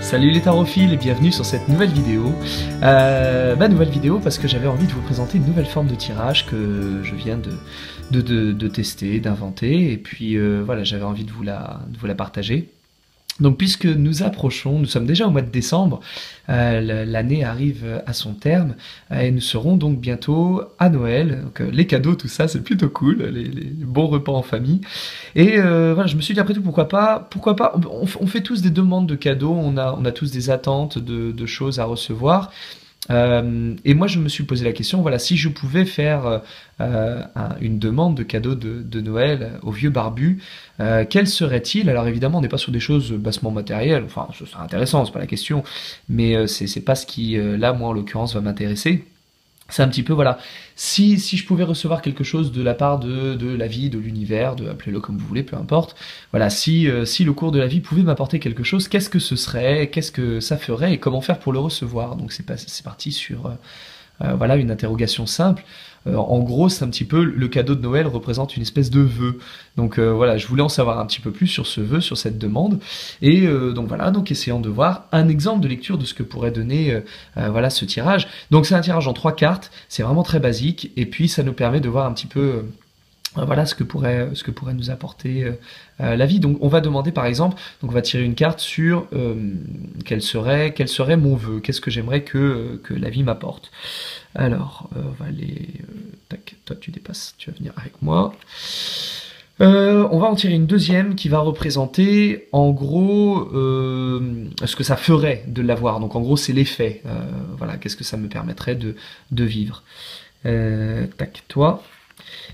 Salut les tarophiles et bienvenue sur cette nouvelle vidéo. Nouvelle vidéo parce que j'avais envie de vous présenter une nouvelle forme de tirage que je viens de tester, d'inventer, et puis voilà, j'avais envie de vous la partager. Donc puisque nous approchons, nous sommes déjà au mois de décembre, l'année arrive à son terme, et nous serons donc bientôt à Noël, donc les cadeaux, tout ça, c'est plutôt cool, les bons repas en famille, et voilà, je me suis dit après tout, pourquoi pas, on fait tous des demandes de cadeaux, on a tous des attentes de choses à recevoir, et moi je me suis posé la question, voilà, si je pouvais faire une demande de cadeau de Noël au vieux barbu, quel serait-il? Alors évidemment on n'est pas sur des choses bassement matérielles, enfin ce serait intéressant, c'est pas la question, mais c'est pas ce qui là moi en l'occurrence va m'intéresser. C'est un petit peu, voilà, si je pouvais recevoir quelque chose de la part de la vie, de l'univers, appelez-le comme vous voulez, peu importe, voilà, si le cours de la vie pouvait m'apporter quelque chose, qu'est-ce que ce serait, qu'est-ce que ça ferait et comment faire pour le recevoir? Donc c'est parti sur voilà, une interrogation simple. En gros, c'est un petit peu le cadeau de Noël représente une espèce de vœu. Donc voilà, je voulais en savoir un petit peu plus sur ce vœu, sur cette demande. Et donc voilà, donc essayons de voir un exemple de lecture de ce que pourrait donner voilà ce tirage. Donc c'est un tirage en 3 cartes, c'est vraiment très basique. Et puis ça nous permet de voir un petit peu voilà ce que pourrait nous apporter la vie. Donc on va demander par exemple, donc on va tirer une carte sur quel serait mon vœu, qu'est-ce que j'aimerais que la vie m'apporte. Alors on va aller tac, toi tu dépasses, tu vas venir avec moi. On va en tirer une deuxième qui va représenter en gros ce que ça ferait de l'avoir. Donc en gros c'est l'effet. Voilà, qu'est-ce que ça me permettrait de vivre. Tac, toi.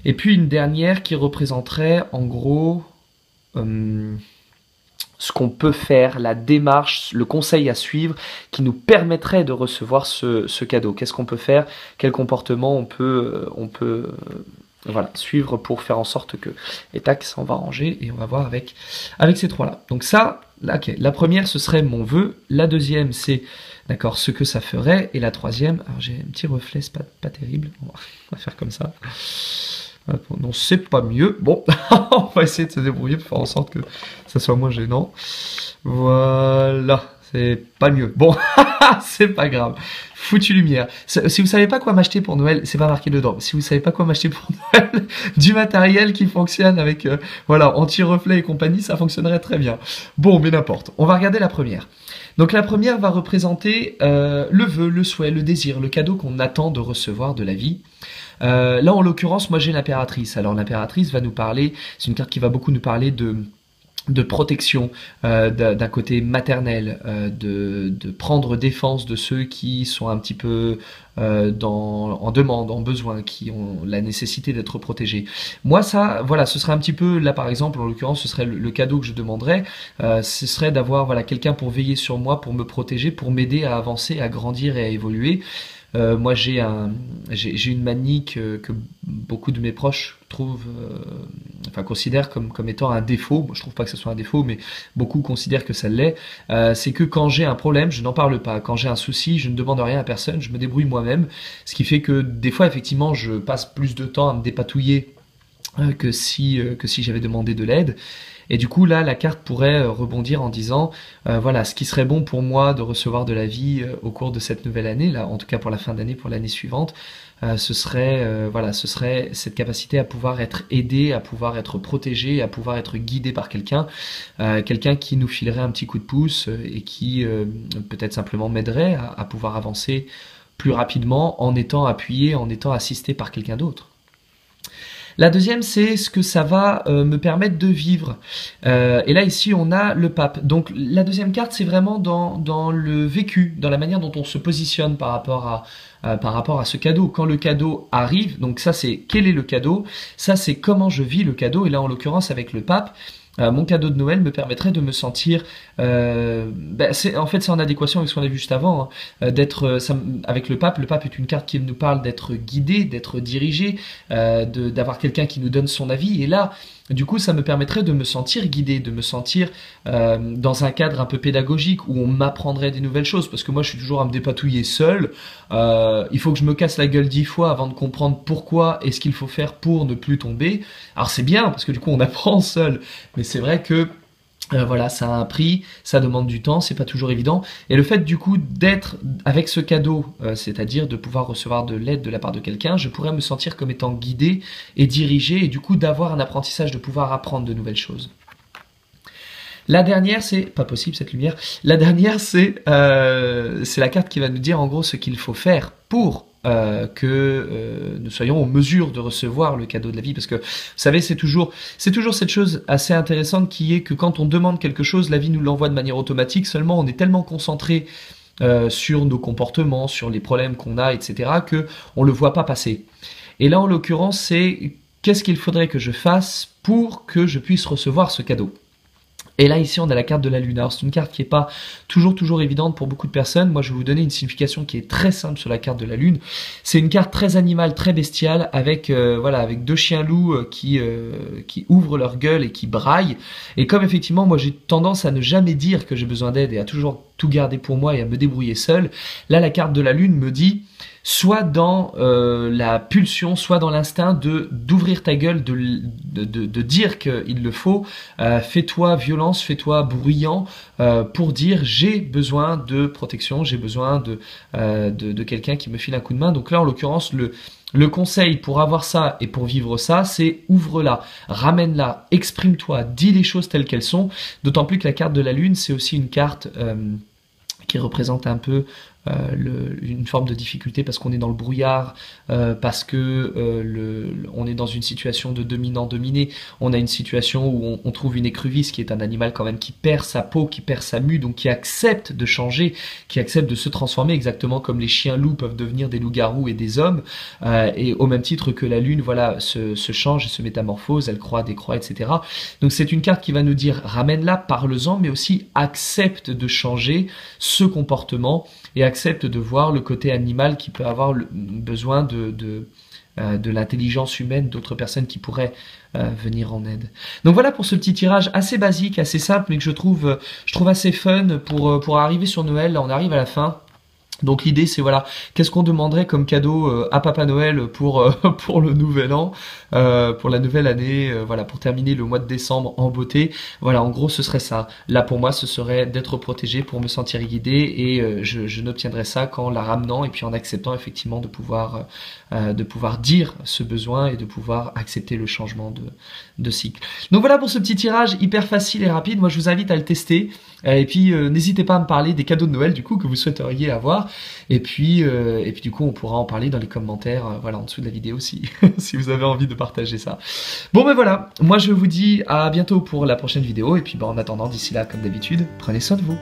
Et puis une dernière qui représenterait en gros ce qu'on peut faire, la démarche, le conseil à suivre qui nous permettrait de recevoir ce cadeau. Qu'est-ce qu'on peut faire? Quel comportement on peut voilà, suivre pour faire en sorte que... Et tac, ça on va ranger et on va voir avec ces trois-là. Donc ça, là, okay. La première, ce serait mon vœu. La deuxième, c'est, d'accord, ce que ça ferait. Et la troisième, alors j'ai un petit reflet, c'est pas terrible. On va faire comme ça. Non, c'est pas mieux. Bon, on va essayer de se débrouiller pour faire en sorte que ça soit moins gênant. Voilà, c'est pas mieux. Bon, c'est pas grave. Foutu lumière. Si vous savez pas quoi m'acheter pour Noël, c'est pas marqué dedans. Si vous savez pas quoi m'acheter pour Noël, du matériel qui fonctionne avec voilà, anti-reflet et compagnie, ça fonctionnerait très bien. Bon, mais n'importe. On va regarder la première. Donc la première va représenter le vœu, le souhait, le désir, le cadeau qu'on attend de recevoir de la vie. Là, en l'occurrence, moi j'ai l'impératrice. Alors l'impératrice va nous parler, c'est une carte qui va beaucoup nous parler de protection, d'un côté maternel, de prendre défense de ceux qui sont un petit peu en demande, en besoin, qui ont la nécessité d'être protégés. Moi ça, voilà, ce serait un petit peu, là par exemple, en l'occurrence, ce serait le cadeau que je demanderais, ce serait d'avoir voilà, quelqu'un pour veiller sur moi, pour me protéger, pour m'aider à avancer, à grandir et à évoluer. Moi j'ai une manie que beaucoup de mes proches trouvent, enfin considèrent comme étant un défaut. Moi, je trouve pas que ce soit un défaut, mais beaucoup considèrent que ça l'est. C'est que quand j'ai un problème, je n'en parle pas. Quand j'ai un souci, je ne demande rien à personne, je me débrouille moi-même. Ce qui fait que des fois, effectivement, je passe plus de temps à me dépatouiller que si j'avais demandé de l'aide. Et du coup là la carte pourrait rebondir en disant voilà, ce qui serait bon pour moi de recevoir de la vie au cours de cette nouvelle année, là en tout cas pour la fin d'année, pour l'année suivante, ce serait voilà, ce serait cette capacité à pouvoir être aidé, à pouvoir être protégé, à pouvoir être guidé par quelqu'un, quelqu'un qui nous filerait un petit coup de pouce et qui peut-être simplement m'aiderait à pouvoir avancer plus rapidement en étant appuyé, en étant assisté par quelqu'un d'autre. La deuxième, c'est ce que ça va me permettre de vivre. Et là, ici, on a le pape. Donc, la deuxième carte, c'est vraiment dans le vécu, dans la manière dont on se positionne par rapport à ce cadeau. Quand le cadeau arrive, donc ça, c'est quel est le cadeau? Ça, c'est comment je vis le cadeau. Et là, en l'occurrence, avec le pape, mon cadeau de Noël me permettrait de me sentir, en fait c'est en adéquation avec ce qu'on a vu juste avant, hein, avec le pape. Le pape est une carte qui nous parle d'être guidé, d'être dirigé, d'avoir quelqu'un qui nous donne son avis, et là du coup ça me permettrait de me sentir guidé, de me sentir dans un cadre un peu pédagogique où on m'apprendrait des nouvelles choses, parce que moi je suis toujours à me dépatouiller seul, il faut que je me casse la gueule 10 fois avant de comprendre pourquoi et ce qu'il faut faire pour ne plus tomber. Alors c'est bien parce que du coup on apprend seul, mais c'est vrai que Voilà, ça a un prix, ça demande du temps, c'est pas toujours évident. Et le fait du coup d'être avec ce cadeau, c'est-à-dire de pouvoir recevoir de l'aide de la part de quelqu'un, je pourrais me sentir comme étant guidé et dirigé, et du coup d'avoir un apprentissage, de pouvoir apprendre de nouvelles choses. La dernière, c'est pas possible cette lumière. La dernière, c'est la carte qui va nous dire en gros ce qu'il faut faire pour que nous soyons en mesure de recevoir le cadeau de la vie. Parce que, vous savez, c'est toujours cette chose assez intéressante qui est que quand on demande quelque chose, la vie nous l'envoie de manière automatique. Seulement, on est tellement concentré sur nos comportements, sur les problèmes qu'on a, etc., que on le voit pas passer. Et là, en l'occurrence, c'est qu'est-ce qu'il faudrait que je fasse pour que je puisse recevoir ce cadeau. Et là, ici, on a la carte de la Lune. Alors, c'est une carte qui n'est pas toujours évidente pour beaucoup de personnes. Moi, je vais vous donner une signification qui est très simple sur la carte de la Lune. C'est une carte très animale, très bestiale, avec voilà, avec deux chiens loups qui ouvrent leur gueule et qui braillent. Et comme effectivement, moi, j'ai tendance à ne jamais dire que j'ai besoin d'aide et à toujours tout garder pour moi et à me débrouiller seul, là, la carte de la Lune me dit soit dans la pulsion, soit dans l'instinct d'ouvrir ta gueule, de dire qu'il le faut. Fais-toi violence, fais-toi bruyant pour dire j'ai besoin de protection, j'ai besoin de quelqu'un qui me file un coup de main. Donc là, en l'occurrence, le conseil pour avoir ça et pour vivre ça, c'est ouvre-la, ramène-la, exprime-toi, dis les choses telles qu'elles sont. D'autant plus que la carte de la Lune, c'est aussi une carte qui représente un peu une forme de difficulté parce qu'on est dans le brouillard, parce que on est dans une situation de dominant-dominé, on a une situation où on trouve une écrevisse qui est un animal quand même qui perd sa peau, qui perd sa mue, donc qui accepte de changer, qui accepte de se transformer exactement comme les chiens loups peuvent devenir des loups-garous et des hommes, et au même titre que la lune, voilà, se change et se métamorphose, elle croît, décroît, etc. Donc c'est une carte qui va nous dire ramène-la, parle-en, mais aussi accepte de changer ce comportement et accepte de voir le côté animal qui peut avoir besoin de l'intelligence humaine d'autres personnes qui pourraient venir en aide. Donc voilà pour ce petit tirage assez basique, assez simple, mais que je trouve assez fun pour arriver sur Noël. Là, on arrive à la fin. Donc l'idée c'est voilà, qu'est-ce qu'on demanderait comme cadeau à Papa Noël pour le nouvel an, pour la nouvelle année, voilà, pour terminer le mois de décembre en beauté. Voilà, en gros ce serait ça. Là pour moi ce serait d'être protégé pour me sentir guidé et je n'obtiendrai ça qu'en la ramenant et puis en acceptant effectivement de pouvoir dire ce besoin et de pouvoir accepter le changement de cycle. Donc voilà pour ce petit tirage hyper facile et rapide. Moi je vous invite à le tester et puis n'hésitez pas à me parler des cadeaux de Noël du coup que vous souhaiteriez avoir. Et puis du coup, on pourra en parler dans les commentaires, voilà, en dessous de la vidéo si, si vous avez envie de partager ça. Bon ben voilà, moi je vous dis à bientôt pour la prochaine vidéo. Et puis ben, en attendant, d'ici là, comme d'habitude, prenez soin de vous.